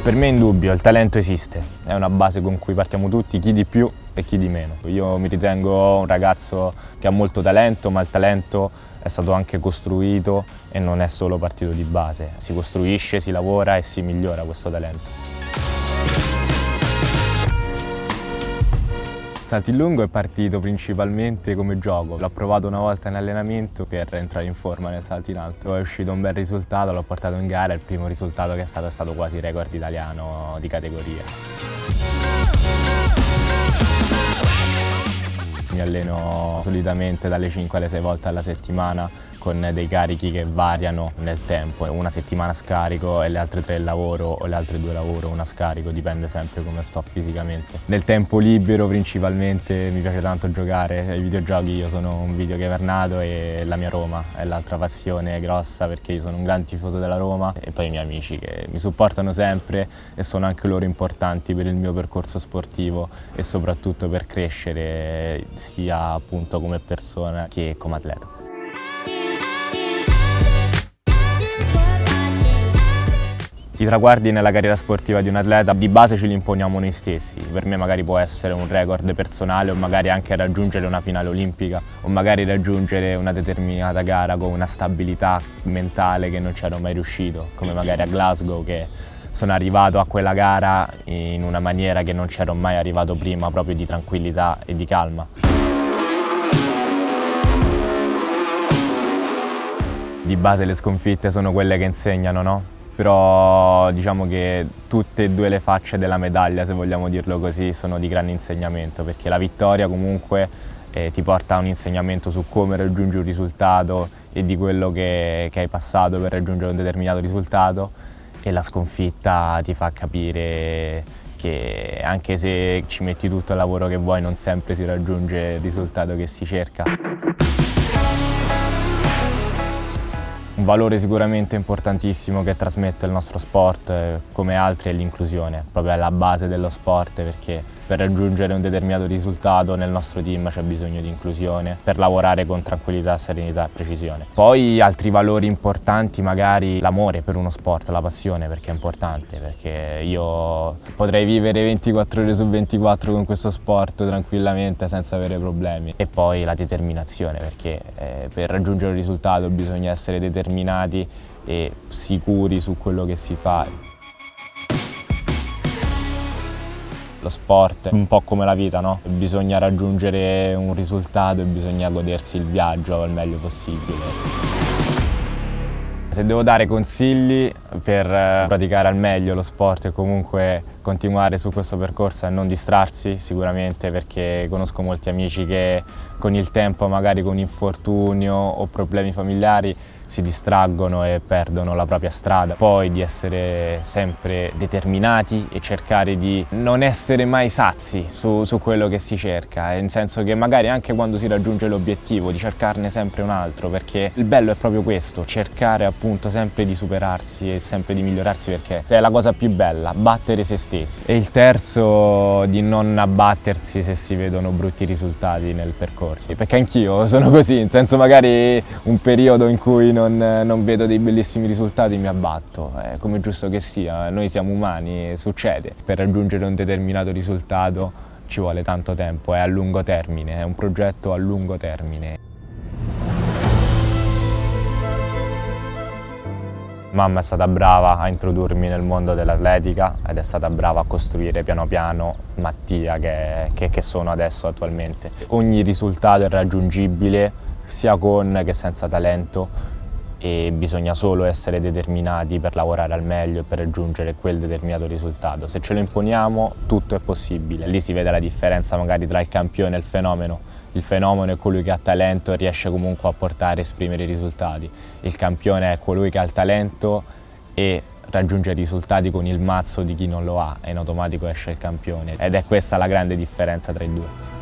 Per me è indubbio, il talento esiste, è una base con cui partiamo tutti, chi di più e chi di meno. Io mi ritengo un ragazzo che ha molto talento, ma il talento è stato anche costruito e non è solo partito di base. Si costruisce, si lavora e si migliora questo talento. Il salto in lungo è partito principalmente come gioco, l'ho provato una volta in allenamento per entrare in forma nel salto in alto, è uscito un bel risultato, l'ho portato in gara, il primo risultato che è stato quasi record italiano di categoria. Mi alleno solitamente dalle 5 alle 6 volte alla settimana con dei carichi che variano nel tempo. Una settimana scarico e le altre 3 lavoro o le altre 2 lavoro, una scarico, dipende sempre come sto fisicamente. Nel tempo libero principalmente mi piace tanto giocare ai videogiochi, io sono un videogamer nato e la mia Roma è l'altra passione grossa perché io sono un gran tifoso della Roma e poi i miei amici che mi supportano sempre e sono anche loro importanti per il mio percorso sportivo e soprattutto per crescere sia appunto come persona che come atleta. I traguardi nella carriera sportiva di un atleta di base ce li imponiamo noi stessi. Per me magari può essere un record personale o magari anche raggiungere una finale olimpica o magari raggiungere una determinata gara con una stabilità mentale che non c'ero mai riuscito, come magari a Glasgow che sono arrivato a quella gara in una maniera che non c'ero mai arrivato prima, proprio di tranquillità e di calma. Di base le sconfitte sono quelle che insegnano, no? Però diciamo che tutte e due le facce della medaglia, se vogliamo dirlo così, sono di grande insegnamento, perché la vittoria comunque ti porta a un insegnamento su come raggiungi un risultato e di quello che hai passato per raggiungere un determinato risultato, e la sconfitta ti fa capire che anche se ci metti tutto il lavoro che vuoi non sempre si raggiunge il risultato che si cerca. Un valore sicuramente importantissimo che trasmette il nostro sport, come altri, è l'inclusione, proprio alla base dello sport, perché per raggiungere un determinato risultato nel nostro team c'è bisogno di inclusione, per lavorare con tranquillità, serenità e precisione. Poi altri valori importanti, magari l'amore per uno sport, la passione, perché è importante, perché io potrei vivere 24 ore su 24 con questo sport tranquillamente senza avere problemi. E poi la determinazione, perché per raggiungere un risultato bisogna essere determinati e sicuri su quello che si fa. Lo sport è un po' come la vita, no? Bisogna raggiungere un risultato e bisogna godersi il viaggio al meglio possibile. Se devo dare consigli per praticare al meglio lo sport e comunque continuare su questo percorso e non distrarsi sicuramente, perché conosco molti amici che con il tempo, magari con infortunio o problemi familiari, si distraggono e perdono la propria strada. Poi di essere sempre determinati e cercare di non essere mai sazi su quello che si cerca, nel senso che magari anche quando si raggiunge l'obiettivo di cercarne sempre un altro, perché il bello è proprio questo, cercare appunto sempre di superarsi e sempre di migliorarsi, perché è la cosa più bella, battere se stessi. E il terzo, di non abbattersi se si vedono brutti risultati nel percorso, perché anch'io sono così, nel senso magari un periodo in cui non vedo dei bellissimi risultati mi abbatto, è come giusto che sia, noi siamo umani, succede. Per raggiungere un determinato risultato ci vuole tanto tempo, è a lungo termine, è un progetto a lungo termine. Mamma è stata brava a introdurmi nel mondo dell'atletica ed è stata brava a costruire piano piano Mattia che sono adesso attualmente. Ogni risultato è raggiungibile sia con che senza talento e bisogna solo essere determinati per lavorare al meglio e per raggiungere quel determinato risultato. Se ce lo imponiamo tutto è possibile. Lì si vede la differenza magari tra il campione e il fenomeno. Il fenomeno è colui che ha talento e riesce comunque a portare e esprimere i risultati. Il campione è colui che ha il talento e raggiunge i risultati con il mazzo di chi non lo ha e in automatico esce il campione. Ed è questa la grande differenza tra i due.